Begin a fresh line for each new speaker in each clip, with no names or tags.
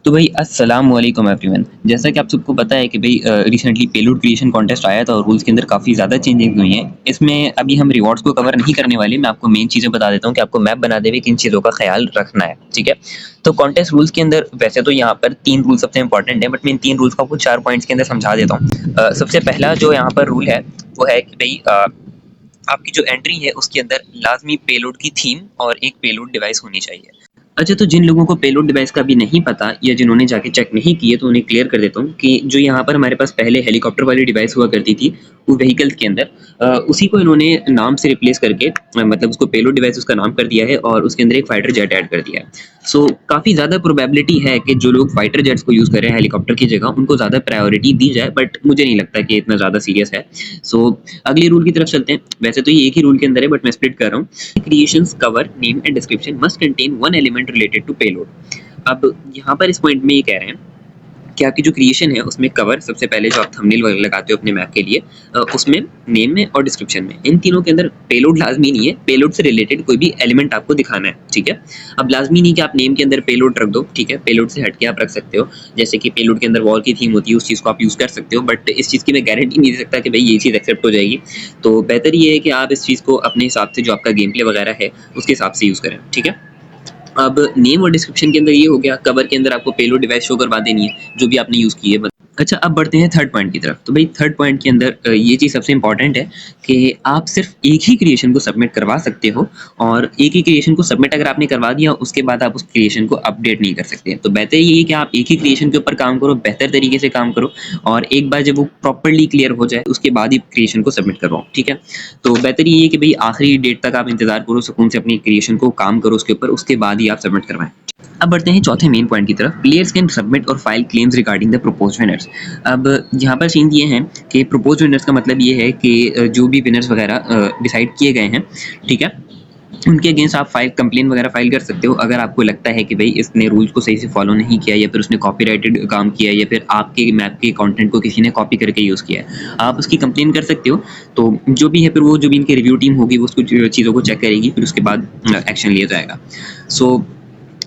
तो भाई अस्सलाम वालेकुम एवरीवन। जैसा कि आप सबको पता है कि भाई रिसेंटली पेलोड क्रिएशन कॉन्टेस्ट आया था और रूल्स के अंदर काफ़ी ज़्यादा चेंजिंग हुई हैं। इसमें अभी हम रिवॉर्ड्स को कवर नहीं करने वाले, मैं आपको मेन चीज़ें बता देता हूँ कि आपको मैप बनाते हुए किन चीज़ों का ख्याल रखना है, ठीक है? तो कॉन्टेस्ट रूल्स के अंदर वैसे तो यहाँ पर 3 रूल सबसे इंपॉर्टेंट है, बट मैं इन 3 रूल्स को आपको 4 पॉइंट्स के अंदर समझा देता हूँ। सबसे पहला जो यहाँ पर रूल है, वो है कि भई आपकी जो एंट्री है उसके अंदर लाज़मी पेलोड की थीम और एक पेलोड डिवाइस होनी चाहिए। अच्छा, तो जिन लोगों को पेलोड डिवाइस का अभी नहीं पता या जिन्होंने जाके चेक नहीं किए तो उन्हें क्लियर कर देता हूँ कि जो यहाँ पर हमारे पास पहले हेलीकॉप्टर वाली डिवाइस हुआ करती थी वो व्हीकल्स के अंदर उसी को इन्होंने नाम से रिप्लेस करके मतलब उसको पेलोड डिवाइस उसका नाम कर दिया है और उसके अंदर एक फाइटर जेट ऐड कर दिया है। सो काफ़ी ज़्यादा प्रोबेबिलिटी है कि जो लोग फाइटर जेट्स को यूज़ कर रहे हैं हेलीकॉप्टर की जगह उनको ज़्यादा प्रायोरिटी दी जाए, बट मुझे नहीं लगता कि इतना ज़्यादा सीरियस है। सो अगले रूल की तरफ चलते हैं। वैसे तो ये एक ही रूल के अंदर है, बट मैं स्प्लिट कर रहा हूँ। Creations cover name and description must contain one element related to payload. अब यहाँ पर इस पॉइंट में ये कह रहे हैं कि आपकी जो क्रिएशन है उसमें कवर सबसे पहले जो आप थंबनेल वगैरह लगाते हो अपने मैप के लिए, उसमें नेम में और डिस्क्रिप्शन में इन तीनों के अंदर पेलोड लाजमी नहीं है, पेलोड से रिलेटेड कोई भी एलिमेंट आपको दिखाना है, ठीक है? अब लाजमी नहीं कि आप नेम के अंदर पेलोड रख दो, ठीक है? पेलोड से हटके आप रख सकते हो, जैसे कि पेलोड के अंदर वॉर की थीम होती है उस चीज़ को आप यूज़ कर सकते हो, बट इस चीज़ की मैं गारंटी नहीं दे सकता कि भाई ये चीज़ एक्सेप्ट हो जाएगी। तो बेहतर ये है कि आप इस चीज़ को अपने हिसाब से जो आपका गेम प्ले वगैरह है उसके हिसाब से यूज़ करें, ठीक है? अब नेम और डिस्क्रिप्शन के अंदर ये हो गया, कवर के अंदर आपको पेलोड डिवाइस शो करवा देनी है जो भी आपने यूज़ की है। अच्छा, अब बढ़ते हैं थर्ड पॉइंट की तरफ। तो भाई थर्ड पॉइंट के अंदर ये चीज़ सबसे इंपॉर्टेंट है कि आप सिर्फ एक ही क्रिएशन को सबमिट करवा सकते हो और एक ही क्रिएशन को सबमिट अगर आपने करवा दिया उसके बाद आप उस क्रिएशन को अपडेट नहीं कर सकते। तो बेहतर ये है कि आप एक ही क्रिएशन के ऊपर काम करो, बेहतर तरीके से काम करो और एक बार जब वो प्रॉपर्ली क्लियर हो जाए उसके बाद ही क्रिएशन को सबमिट करवाओ, ठीक है? तो बेहतर ये है कि भाई आखिरी डेट तक आप इंतज़ार करो, सुकून से अपनी क्रिएशन को काम करो उसके ऊपर, उसके बाद ही आप सबमिट करवाएँ। अब बढ़ते हैं चौथे मेन पॉइंट की तरफ। प्लेयर्स कैन सबमिट और file claims regarding the proposed winners. अब यहाँ पर सीन ये है कि प्रपोज्ड विनर्स का मतलब ये है कि जो भी विनर्स वगैरह डिसाइड किए गए हैं, ठीक है? उनके अगेंस्ट आप फाइल कंप्लेन वगैरह फाइल कर सकते हो अगर आपको लगता है कि भाई इसने रूल्स को सही से फॉलो नहीं किया या फिर उसने कॉपीराइटेड काम किया या फिर आपके मैप के कंटेंट को किसी ने कॉपी करके यूज़ किया है, आप उसकी कंप्लेन कर सकते हो। तो जो भी है फिर वो जो भी इनकी रिव्यू टीम होगी वो उसको चीज़ों को चेक करेगी, फिर उसके बाद एक्शन लिया जाएगा। सो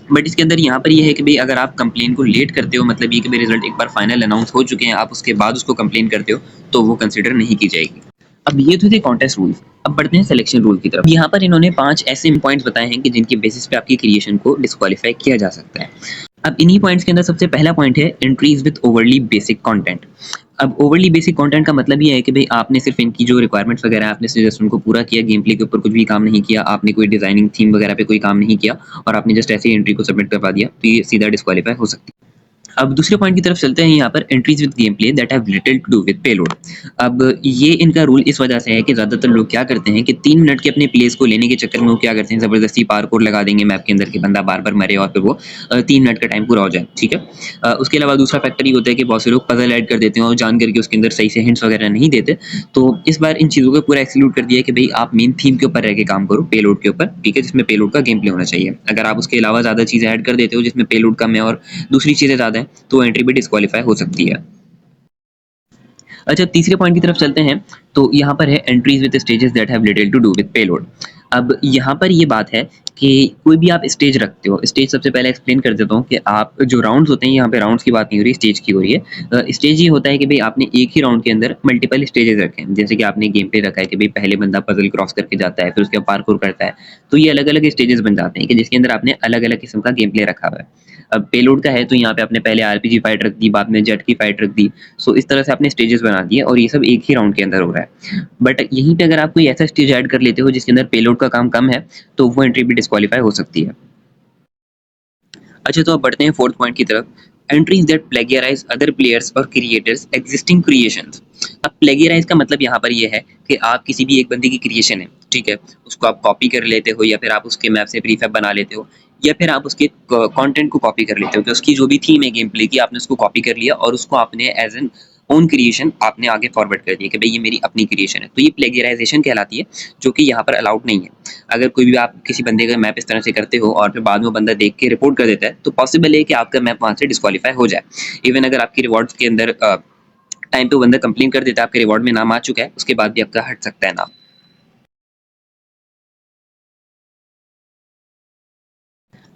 बट इसके अंदर यहाँ पर ये है कि भाई अगर आप कंप्लेन को लेट करते हो, मतलब ये कि भाई रिजल्ट एक बार फाइनल अनाउंस हो चुके हैं, आप उसके बाद उसको कंप्लेन करते हो तो वो कंसिडर नहीं की जाएगी। अब ये तो थे कॉन्टेस्ट रूल्स। अब बढ़ते हैं सिलेक्शन रूल की तरफ। यहाँ पर इन्होंने 5 ऐसे पॉइंट्स बताए हैं कि जिनके बेसिस पे आपकी क्रिएशन को डिस्क्वालीफाई किया जा सकता है। अब इन्हीं पॉइंट्स के अंदर सबसे पहला पॉइंट है entries with overly basic content. अब ओवरली बेसिक कंटेंट का मतलब ये है कि भाई आपने सिर्फ इनकी जो रिक्वायरमेंट्स वगैरह है आपने जस्ट उनको पूरा किया, गेम प्ले के ऊपर कुछ भी काम नहीं किया, आपने कोई डिजाइनिंग थीम वगैरह पे कोई काम नहीं किया और आपने जस्ट ऐसे ही एंट्री को सबमिट करवा दिया, तो ये सीधा डिस्क्वालीफाई हो सकती है। अब दूसरे पॉइंट की तरफ चलते हैं। यहाँ पर entries with game play that have little to do with payload. अब ये इनका रूल इस वजह से है कि ज़्यादातर लोग क्या करते हैं कि 3 मिनट के अपने प्लेस को लेने के चक्कर में वो क्या करते हैं, ज़बरदस्ती पार्कोर लगा देंगे मैप के अंदर कि बंदा बार-बार मरे और फिर वो 3 मिनट का टाइम पूरा हो जाए, ठीक है? उसके अलावा दूसरा फैक्टर ये होता है कि बहुत से लोग पज़ल ऐड कर देते हैं और जान करके उसके अंदर सही से हिंट्स वगैरह नहीं देते। तो इस बार इन चीज़ों को पूरा एक्सक्लूड कर दिया है कि भई आप मेन थीम के ऊपर रह के काम करो, पेलोड के ऊपर, ठीक है? जिसमें पेलोड का गेम प्ले होना चाहिए। अगर आप उसके अलावा ज़्यादा चीज़ें ऐड कर देते हो जिसमें पेलोड कम है और दूसरी चीज़ें ज़्यादा हैं, तो एंट्री भी डिस्क्वालीफाई हो सकती है। अच्छा, तीसरे पॉइंट की तरफ चलते हैं। तो यहाँ पर है entries with stages that have little to do with payload. अब यहाँ पर ये बात है कि कोई भी आप स्टेज रखते हो, स्टेज सबसे पहले एक्सप्लेन कर देता हूँ कि आप जो राउंड्स होते हैं, यहाँ पे राउंड्स की बात नहीं हो रही, स्टेज की हो रही है। स्टेज ये होता है कि भाई आपने एक ही राउंड के अंदर मल्टीपल स्टेजेस रखे हैं, जैसे कि आपने गेम प्ले रखा है कि भाई पहले बंदा पजल क्रॉस करके जाता है, फिर उसके बाद पार्कोर करता है। तो ये अलग अलग स्टेजेस बन जाते हैं कि जिसके अंदर आपने अलग अलग किस्म का गेम प्ले रखा हुआ है। अब पेलोड का है तो यहाँ पे आपने पहले आरपीजी फाइट रख दी, बाद में जेट की फाइट रख दी। सो इस तरह से आपने स्टेजेस बना दिए और ये सब एक ही राउंड के अंदर हो रहा है। बट यहीं पे अगर आप कोई ऐसा स्टेज ऐड कर लेते हो जिसके अंदर पेलोड का काम कम है, तो वो एंट्री भी डिस्क्वालीफाई हो सकती है। अच्छा, तो अब बढ़ते हैं फोर्थ पॉइंट की तरफ। एंट्रीज दैट प्लेगियराइज अदर प्लेयर्स और क्रिएटर्स एग्जिस्टिंग क्रिएशंस। अब प्लेगियराइज का मतलब यहाँ पर ये है कि आप किसी भी एक बंदे की क्रिएशन है, ठीक है, उसको आप कॉपी कर लेते हो या फिर आप उसके मैप से प्रीफैब बना लेते हो या फिर आप उसके कंटेंट को कॉपी कर लेते हो कि उसकी जो भी थीम है गेम प्ले की आपने उसको कॉपी कर लिया और उसको आपने एज एन ओन क्रिएशन आपने आगे फॉरवर्ड कर दिया कि भाई ये मेरी अपनी क्रिएशन है। तो ये प्लेगियराइजेशन कहलाती है, जो कि यहाँ पर अलाउड नहीं है। अगर कोई भी आप किसी बंदे का मैप इस तरह से करते हो और फिर बाद में वो बंदा देख के रिपोर्ट कर देता है, तो पॉसिबल है कि आपका मैप वहाँ से डिस्क्वालीफाई हो जाए। इवन अगर आपकी रिवॉर्ड्स के अंदर टाइम पे बंदा कंप्लेन कर देता है, आपके रिवॉर्ड में नाम आ चुका है, उसके बाद भी आपका हट सकता है नाम।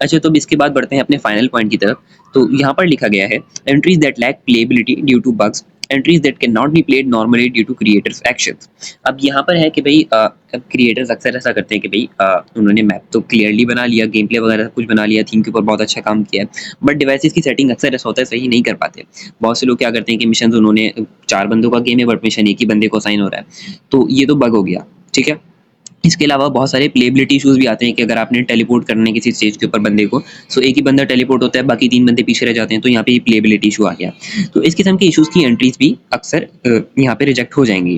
अच्छा, तो अब इसके बाद बढ़ते हैं अपने फाइनल पॉइंट की तरफ। तो यहाँ पर लिखा गया है entries that lack playability due to bugs, entries that can not be played normally due to creators actions. अब यहाँ पर है कि भाई अब क्रिएटर्स अक्सर ऐसा करते हैं कि भाई उन्होंने मैप तो क्लियरली बना लिया, गेम प्ले वगैरह सब कुछ बना लिया, थीम के ऊपर बहुत अच्छा काम किया है, बट डिवाइसेस की सेटिंग अक्सर ऐसा होता है सही नहीं कर पाते। बहुत से लोग क्या करते हैं कि मिशन उन्होंने 4 बंदों का गेम है बट मिशन एक ही बंदे को असाइन हो रहा है, तो ये तो बग हो गया, ठीक है। इसके अलावा बहुत सारे प्लेबिलिटी इश्यूज भी आते हैं कि अगर आपने टेलीपोर्ट करने किसी स्टेज के ऊपर बंदे को, सो एक ही बंदा टेलीपोर्ट होता है, बाकी 3 बंदे पीछे रह जाते हैं, तो यहाँ पे प्लेबिलिटी इशू आ गया। तो इस किस्म के इश्यूज की एंट्रीज भी अक्सर यहाँ पे रिजेक्ट हो जाएंगी।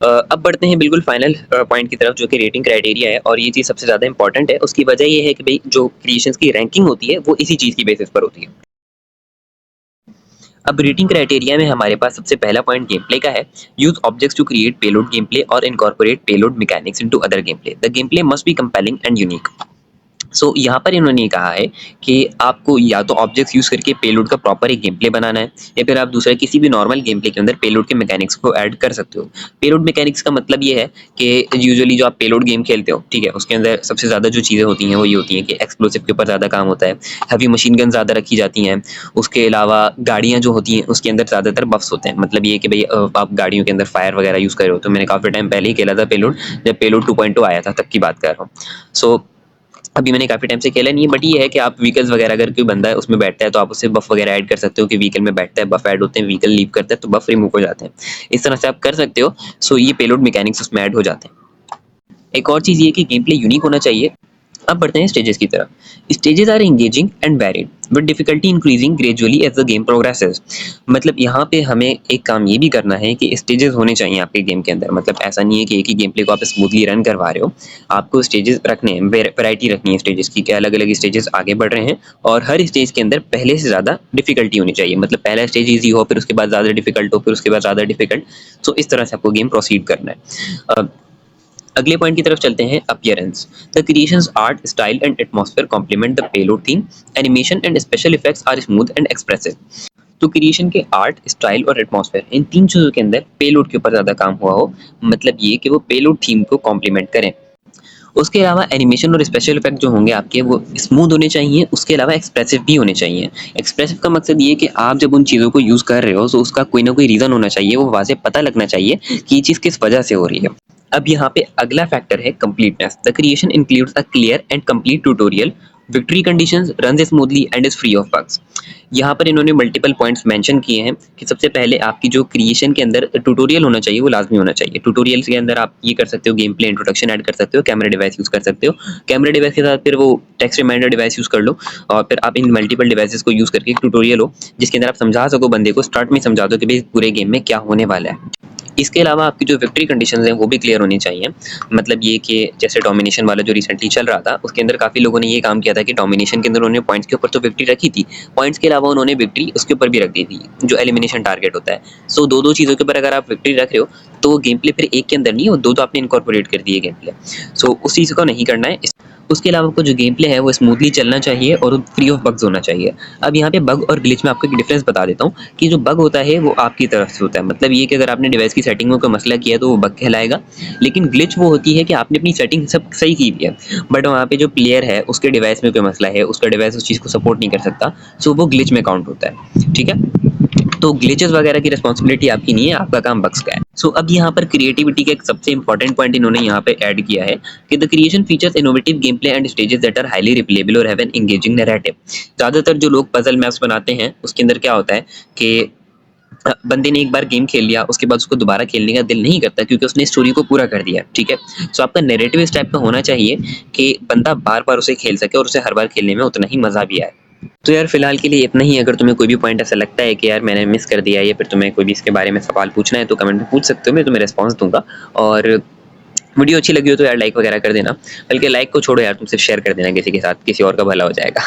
अब बढ़ते हैं बिल्कुल फाइनल पॉइंट की तरफ, जो कि रेटिंग क्राइटेरिया है, और ये चीज़ सबसे ज़्यादा इंपॉर्टेंट है। उसकी वजह ये है कि भाई जो क्रिएशंस की रैंकिंग होती है वो इसी चीज़ की बेसिस पर होती है। अब रेटिंग क्राइटेरिया में हमारे पास सबसे पहला पॉइंट गेम प्ले का है। Use objects to create payload game play और incorporate payload mechanics into other game play. The game play must be compelling and unique. So यहाँ पर इन्होंने कहा है कि आपको या तो ऑब्जेक्ट्स यूज करके पेलोड का प्रॉपर एक गेम प्ले बनाना है, या फिर आप दूसरा किसी भी नॉर्मल गेम प्ले के अंदर पेलोड के मैकेनिक्स को ऐड कर सकते हो। पेलोड मैकेनिक्स का मतलब ये है कि यूजुअली जो आप पेलोड गेम खेलते हो, ठीक है, उसके अंदर सबसे ज़्यादा जो चीज़ें होती हैं वो ये होती हैं कि एक्सप्लोसिव के ऊपर ज़्यादा काम होता है, हैवी मशीन गन ज़्यादा रखी जाती हैं, उसके अलावा गाड़ियाँ जो होती हैं उसके अंदर ज़्यादातर बफ्स होते हैं। मतलब ये कि भाई आप गाड़ियों के अंदर फायर वगैरह यूज़ कर रहे हो। तो मैंने काफ़ी टाइम पहले ही खेला था पेलोड, जब पेलोड 2.2 आया था तब की बात कर रहा हूँ। सो अभी मैंने काफ़ी टाइम से खेला नहीं है, बट ये है कि आप व्हीकल्स वगैरह अगर कोई बंदा है उसमें बैठता है तो आप उससे बफ वगैरह ऐड कर सकते हो कि व्हीकल में बैठता है, बफ ऐड होते हैं, व्हीकल लीव करता है तो बफ रिमूव हो जाते हैं। इस तरह से आप कर सकते हो। सो ये पेलोड मैकेनिक्स उसमें ऐड हो जाते हैं। एक और चीज़ ये है कि गेम प्ले यूनिक होना चाहिए। अब बढ़ते हैं स्टेजेस की तरफ। Stages are engaging and varied with difficulty increasing gradually as the game progresses. मतलब यहाँ पे हमें एक काम ये भी करना है कि स्टेजेस होने चाहिए आपके गेम के अंदर। मतलब ऐसा नहीं है कि एक ही गेम प्ले को आप स्मूथली रन करवा रहे हो, आपको स्टेजेस रखने हैं, वैरायटी रखनी है स्टेजेस की, कि अलग अलग स्टेजेस आगे बढ़ रहे हैं और हर स्टेज के अंदर पहले से ज़्यादा डिफिकल्टी होनी चाहिए। मतलब पहला स्टेज ईजी हो, फिर उसके बाद ज़्यादा डिफिकल्ट हो, फिर उसके बाद ज़्यादा डिफिकल्ट। सो इस तरह से आपको गेम प्रोसीड करना है। अगले पॉइंट की तरफ चलते हैं, appearance. The creations art style and atmosphere complement the payload theme. Animation and special effects are smooth and expressive. तो क्रिएशन के आर्ट, स्टाइल और एटमॉस्फेयर, इन 3 चीज़ों के अंदर पेलोड के ऊपर ज़्यादा काम हुआ हो। मतलब ये कि वो पेलोड थीम को कॉम्प्लीमेंट करें। उसके अलावा एनिमेशन और स्पेशल इफेक्ट जो होंगे आपके वो स्मूथ होने चाहिए। उसके अलावा एक्सप्रेसिव भी होने चाहिए। एक्सप्रेसिव का मकसद ये है कि आप जब उन चीज़ों को यूज़ कर रहे हो तो उसका कोई ना कोई रीज़न होना चाहिए, वो वाज़ेह पता लगना चाहिए कि ये चीज़ किस वजह से हो रही है। अब यहाँ पे अगला फैक्टर है completeness. The creation includes a clear and complete tutorial, victory conditions, run smoothly and is free of bugs. यहाँ पर इन्होंने मल्टीपल पॉइंट्स मेंशन किए हैं कि सबसे पहले आपकी जो क्रिएशन के अंदर ट्यूटोरियल होना चाहिए वो लाजमी होना चाहिए। ट्यूटोरियल के अंदर आप ये कर सकते हो, गेम प्ले इंट्रोडक्शन ऐड कर सकते हो, कैमरा डिवाइस यूज़ कर सकते हो। कैमरा डिवाइस के साथ फिर वो टेक्स्ट रिमाइंडर डिवाइस यूज़ कर लो, और फिर आप इन मल्टीपल डिवाइसेस को यूज़ करके एक ट्यूटोरियल हो जिसके अंदर आप समझा सको बंदे को, स्टार्ट में समझा दो कि भाई पूरे गेम में क्या होने वाला है। इसके अलावा आपकी जो विक्ट्री कंडीशंस हैं वो भी क्लियर होनी चाहिए। मतलब ये कि जैसे डोमिनेशन वाला जो रिसेंटली चल रहा था उसके अंदर काफ़ी लोगों ने ये काम किया था कि डोमिनेशन के अंदर उन्होंने पॉइंट्स के ऊपर तो विक्ट्री रखी थी, पॉइंट्स के अलावा उन्होंने विक्ट्री उसके ऊपर भी रख दी थी जो एलिमिनेशन टारगेट होता है। सो दो चीज़ों के ऊपर अगर आप विक्ट्री रख रहे हो तो गेम प्ले फिर एक के अंदर नहीं हो, दो आपने इनकॉर्पोरेट कर दिए गेम प्ले। सो उस चीज़ को नहीं करना है। उसके अलावा आपको जो गेम प्ले है वो स्मूथली चलना चाहिए और फ्री ऑफ बग्स होना चाहिए। अब यहाँ पे बग और ग्लिच में आपको एक डिफरेंस बता देता हूँ कि जो बग होता है वो आपकी तरफ से होता है। मतलब ये कि अगर आपने डिवाइस की सेटिंग में कोई मसला किया तो वो बग कहलाएगा। लेकिन ग्लिच वो होती है कि आपने अपनी सेटिंग सब सही की हुई है, बट वहाँ पे जो प्लेयर है उसके डिवाइस में कोई मसला है, उसका डिवाइस उस चीज़ को सपोर्ट नहीं कर सकता, सो वो ग्लिच में काउंट होता है। ठीक है, तो ग्लिचेस वगैरह की रिस्पॉन्सिबिलिटी आपकी नहीं है, आपका काम बग्स का है। सो अब यहाँ पर क्रिएटिविटी का एक सबसे इंपॉर्टेंट पॉइंट इन्होंने यहाँ पे ऐड किया है कि the creation features innovative game play and stages that are highly replayable और हैव एन एंगेजिंग नैरेटिव। ज़्यादातर जो लोग पजल मैप्स बनाते हैं उसके अंदर क्या होता है कि बंदे ने एक बार गेम खेल लिया, उसके बाद उसको दोबारा खेलने का दिल नहीं करता क्योंकि उसने स्टोरी को पूरा कर दिया। ठीक है, सो आपका नैरेटिव इस टाइप का होना चाहिए कि बंदा बार बार उसे खेल सके और उसे हर बार खेलने में उतना ही मज़ा भी आए। तो यार फिलहाल के लिए इतना ही। अगर तुम्हें कोई भी पॉइंट ऐसा लगता है कि यार मैंने मिस कर दिया या फिर तुम्हें कोई भी इसके बारे में सवाल पूछना है तो कमेंट में पूछ सकते हो, मैं तुम्हें रिस्पॉन्स दूंगा। और वीडियो अच्छी लगी हो तो यार लाइक वगैरह कर देना, बल्कि लाइक को छोड़ो यार, तुम सिर्फ शेयर कर देना किसी के साथ, किसी और का भला हो जाएगा।